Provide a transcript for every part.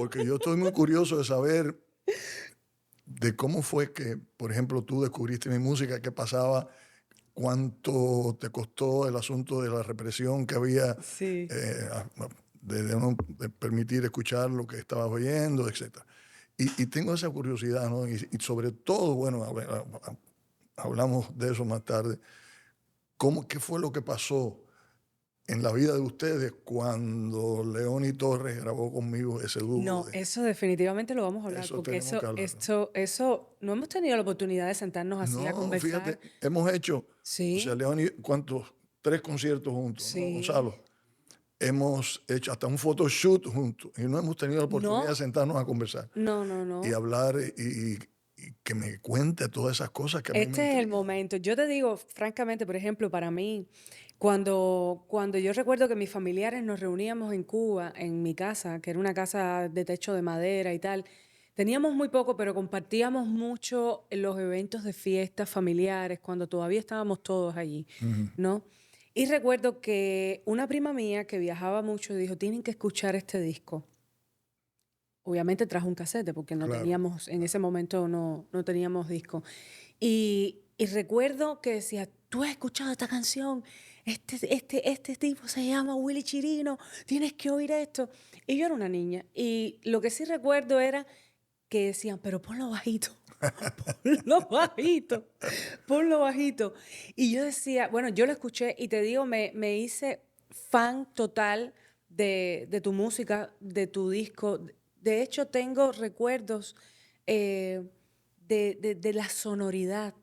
porque yo estoy muy curioso de saber de cómo fue que, por ejemplo, tú descubriste mi música, qué pasaba, cuánto te costó el asunto de la represión que había, Sí. de no permitir escuchar lo que estabas oyendo, etcétera. Y tengo esa curiosidad, ¿no? Y sobre todo, bueno, hablamos de eso más tarde. ¿Qué fue lo que pasó en la vida de ustedes cuando Leoni Torres grabó conmigo ese dúo? No, eso definitivamente lo vamos a hablar, Eso porque tenemos que eso, hablarlo. esto, eso, no hemos tenido la oportunidad de sentarnos así a No, conversar. fíjate, hemos hecho, o sea, Sí, Leoni, ¿cuántos? 3 conciertos juntos, ¿no, sí. Gonzalo? Hemos hecho hasta un photoshoot juntos y no hemos tenido la oportunidad de No, sentarnos a conversar no, no, y no. hablar y que me cuente todas esas cosas que a mí me Este es el intrigan. momento. Yo te digo, francamente, por ejemplo, para mí, cuando yo recuerdo que mis familiares nos reuníamos en Cuba, en mi casa, que era una casa de techo de madera y tal, teníamos muy poco, pero compartíamos mucho en los eventos de fiestas familiares, cuando todavía estábamos todos allí, Ujú, ¿no? Y recuerdo que una prima mía que viajaba mucho dijo, tienen que escuchar este disco. Obviamente trajo un casete porque no claro, teníamos, en ese claro. momento no teníamos disco. Y recuerdo que decía, tú has escuchado esta canción, este tipo se llama Willy Chirino, tienes que oír esto. Y yo era una niña. Y lo que sí recuerdo era que decían, pero ponlo bajito, ponlo bajito, ponlo bajito. Y yo decía, bueno, yo lo escuché y te digo, me hice fan total de tu música, de tu disco. De hecho, tengo recuerdos eh, de la sonoridad,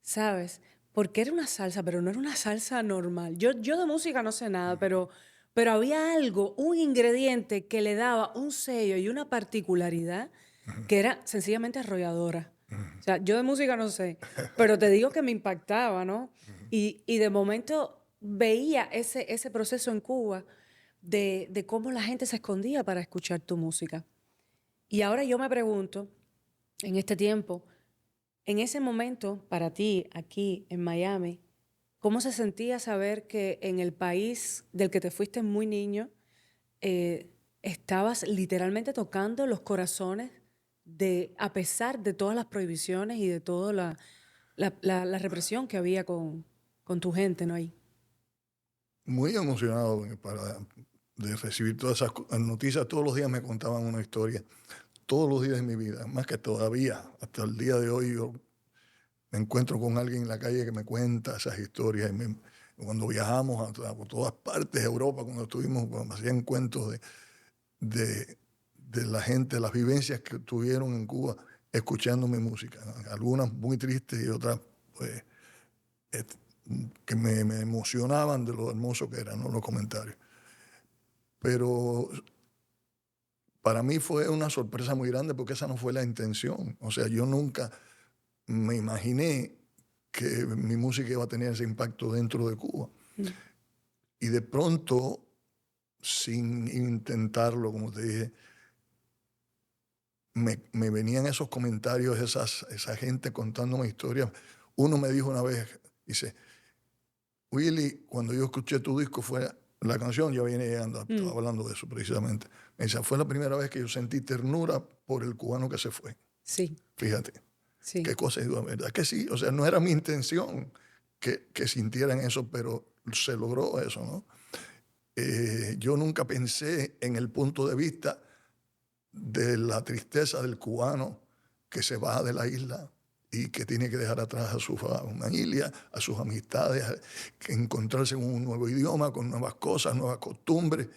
¿sabes? Porque era una salsa, pero no era una salsa normal. Yo de música no sé nada, pero había algo, un ingrediente que le daba un sello y una particularidad Ujú, que era sencillamente arrolladora. ujú, O sea, yo de música no sé, pero te digo que me impactaba, ¿no? ujú. Y de momento veía ese proceso en Cuba de cómo la gente se escondía para escuchar tu música. Y ahora yo me pregunto, en este tiempo, en ese momento, para ti, aquí en Miami, ¿cómo se sentía saber que en el país del que te fuiste muy niño, estabas literalmente tocando los corazones a pesar de todas las prohibiciones y de toda la represión que había con tu gente, ¿no? Ahí. Muy emocionado de recibir todas esas noticias. Todos los días me contaban una historia, todos los días de mi vida. Más que todavía, hasta el día de hoy, yo me encuentro con alguien en la calle que me cuenta esas historias. Cuando viajamos por todas partes de Europa, cuando me hacían cuentos de, de la gente, las vivencias que tuvieron en Cuba escuchando mi música, ¿no? Algunas muy tristes y otras pues, et- que me emocionaban de lo hermoso que eran, ¿no? Los comentarios. Pero para mí fue una sorpresa muy grande porque esa no fue la intención. O sea, yo nunca me imaginé que mi música iba a tener ese impacto dentro de Cuba. Mm. Y de pronto, sin intentarlo, como te dije, me venían esos comentarios, esa gente contándome historias. Uno me dijo una vez, dice, Willy, cuando yo escuché tu disco fue la canción, ya viene llegando, estaba Mm. hablando de eso precisamente. Me dice, fue la primera vez que yo sentí ternura por el cubano que se fue. Sí, Fíjate, qué sí. cosa, y digo, ¿verdad que sí? O sea, no era mi intención que sintieran eso, pero se logró eso, ¿no? Yo nunca pensé en el punto de vista de la tristeza del cubano que se va de la isla y que tiene que dejar atrás a su familia, a sus amistades, que encontrarse con un nuevo idioma, con nuevas cosas, nuevas costumbres,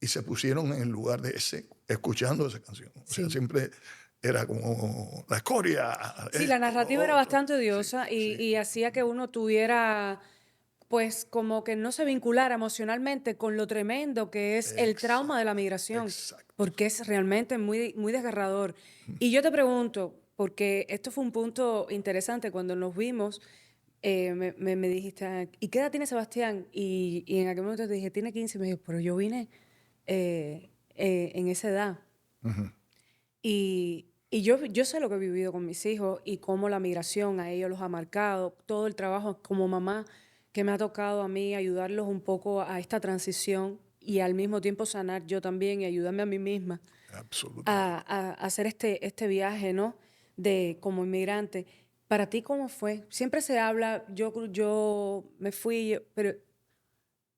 y se pusieron en el lugar de ese, escuchando esa canción. O sea, Sí. siempre era como la escoria, Sí, la esto, lo narrativa era otro. bastante Sí, odiosa sí, y hacía que uno tuviera, pues, como que no se vinculara emocionalmente con lo tremendo que es el trauma de la exacto, migración, exacto. porque es realmente muy, muy desgarrador. Y yo te pregunto, porque esto fue un punto interesante cuando nos vimos, me dijiste, "Ah, ¿y qué edad tiene Sebastián?" Y en aquel momento te dije, tiene 15. Y me dijo, pero yo vine en esa edad. Ujú. Y yo sé lo que he vivido con mis hijos y cómo la migración a ellos los ha marcado, todo el trabajo como mamá que me ha tocado a mí ayudarlos un poco a esta transición y al mismo tiempo sanar yo también y ayudarme a mí misma Absolutamente. a hacer este viaje, ¿no? De como inmigrante. ¿Para ti cómo fue? Siempre se habla, yo me fui, pero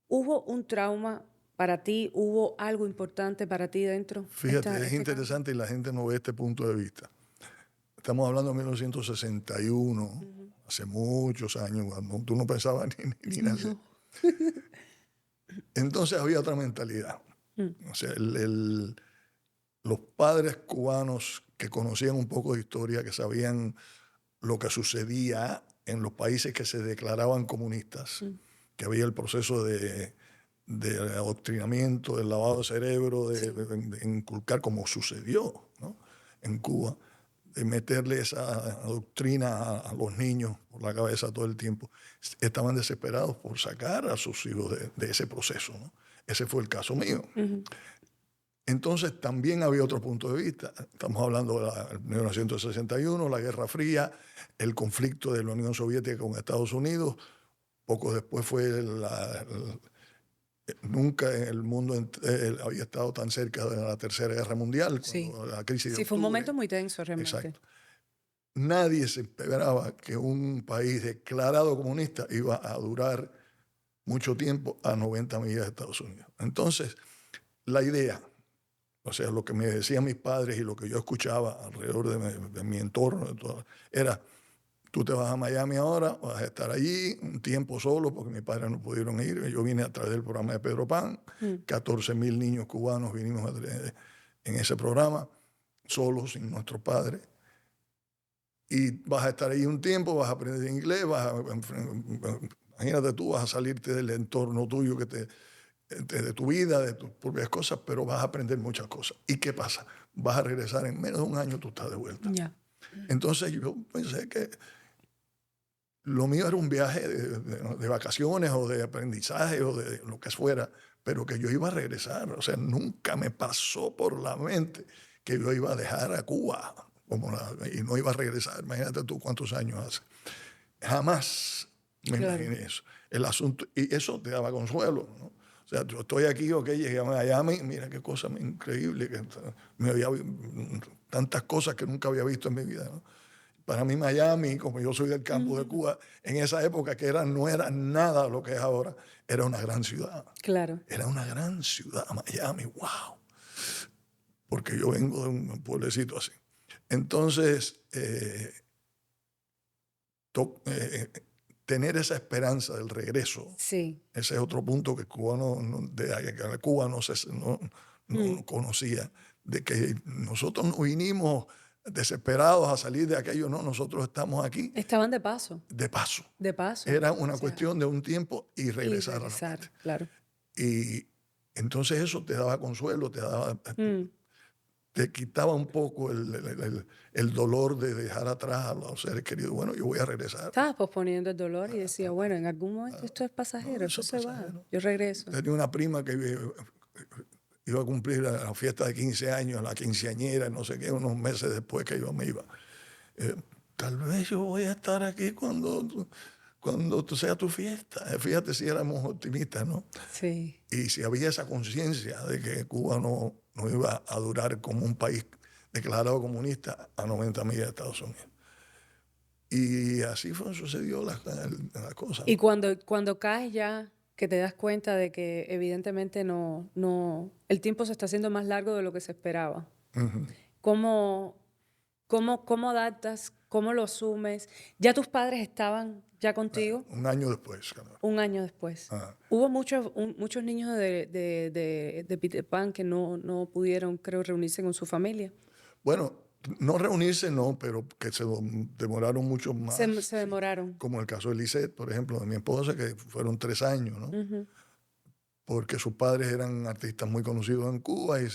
¿hubo un trauma para ti? ¿Hubo algo importante para ti dentro? Fíjate, es Este cambio. interesante y la gente no ve este punto de vista. Estamos hablando de 1961, Ujú. hace muchos años, cuando tú no pensabas ni nacer. No. Entonces había otra mentalidad. Mm, O sea, los padres cubanos que conocían un poco de historia, que sabían lo que sucedía en los países que se declaraban comunistas, mm. que había el proceso de adoctrinamiento, del lavado de cerebro, Sí, de inculcar como sucedió, ¿no? En Cuba, de meterle esa doctrina a los niños por la cabeza todo el tiempo. Estaban desesperados por sacar a sus hijos de ese proceso, ¿no? Ese fue el caso mío. ujú, Entonces también había otro punto de vista. Estamos hablando de 1961, la Guerra Fría, el conflicto de la Unión Soviética con Estados Unidos. Poco después fue nunca en el mundo había estado tan cerca de la Tercera Guerra Mundial, sí. cuando la crisis de Sí, fue un momento octubre. muy tenso realmente. Exacto. Nadie se esperaba que un país declarado comunista iba a durar mucho tiempo a 90 millas de Estados Unidos. Entonces, la idea, o sea, lo que me decían mis padres y lo que yo escuchaba alrededor de mi entorno, era, tú te vas a Miami ahora, vas a estar allí un tiempo solo, porque mis padres no pudieron ir. Yo vine a través del programa de Pedro Pan, Mm, 14,000 niños cubanos vinimos en ese programa, solos, sin nuestros padres. Y vas a estar ahí un tiempo, vas a aprender inglés, imagínate tú, vas a salirte del entorno tuyo de tu vida, de tus propias cosas, pero vas a aprender muchas cosas. ¿Y qué pasa? Vas a regresar en menos de un año, tú estás de vuelta. ya. Entonces yo pensé que lo mío era un viaje de vacaciones o de aprendizaje o de lo que fuera, pero que yo iba a regresar. O sea, nunca me pasó por la mente que yo iba a dejar a Cuba y no iba a regresar. Imagínate tú cuántos años hace. Jamás me Claro. imaginé eso. El asunto, y eso te daba consuelo, ¿no? O sea, yo estoy aquí, ok, llegué a Miami, mira qué cosa increíble, que me había tantas cosas que nunca había visto en mi vida, ¿no? Para mí Miami, como yo soy del campo de Ujú, Cuba, en esa época que no era nada lo que es ahora, era una gran ciudad. claro. Era una gran ciudad, Miami, wow. Porque yo vengo de un pueblecito así. Entonces, tener esa esperanza del regreso, Sí. ese es otro punto que Cuba que Cuba Mm. no conocía, de que nosotros no vinimos desesperados a salir de aquello, no, nosotros estamos aquí Estaban de paso, de paso. de paso. Era O una sea, cuestión de un tiempo y y regresar a la regresar, patria. claro. Y entonces eso te daba consuelo, Mm. te quitaba un poco el dolor de dejar atrás a los seres queridos. Bueno, yo voy a regresar. Estabas posponiendo el dolor y decía, bueno, en algún momento esto es No, pasajero, eso eso es se va, pasajero. yo regreso. Tenía una prima que iba a cumplir la fiesta de 15 años, la quinceañera, no sé qué, unos meses después que yo me iba. Eh, Tal vez yo voy a estar aquí cuando sea tu fiesta. Fíjate si éramos optimistas, ¿no? Sí. Y si había esa conciencia de que Cuba no iba a durar como un país declarado comunista a 90 millas de Estados Unidos. Y así sucedió la cosa, Y ¿no? cuando caes ya, que te das cuenta de que evidentemente el tiempo se está haciendo más largo de lo que se esperaba. Ujú. ¿Cómo, cómo adaptas? ¿Cómo lo asumes? ¿Ya tus padres estaban ya contigo? Un año después, claro. Un año después. Ajá. Hubo muchos niños de Peter Pan que no pudieron, creo, reunirse con su familia. Bueno, no reunirse, no, pero que se demoraron mucho más, Se sí. demoraron. Como el caso de Lisette, por ejemplo, de mi esposa, que fueron 3 años, ¿no? Ujú. Porque sus padres eran artistas muy conocidos en Cuba y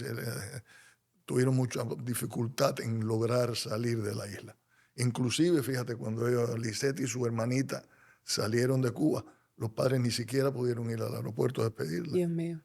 tuvieron mucha dificultad en lograr salir de la isla. Inclusive, fíjate, cuando Lisette y su hermanita salieron de Cuba, los padres ni siquiera pudieron ir al aeropuerto a despedirla. Dios mío.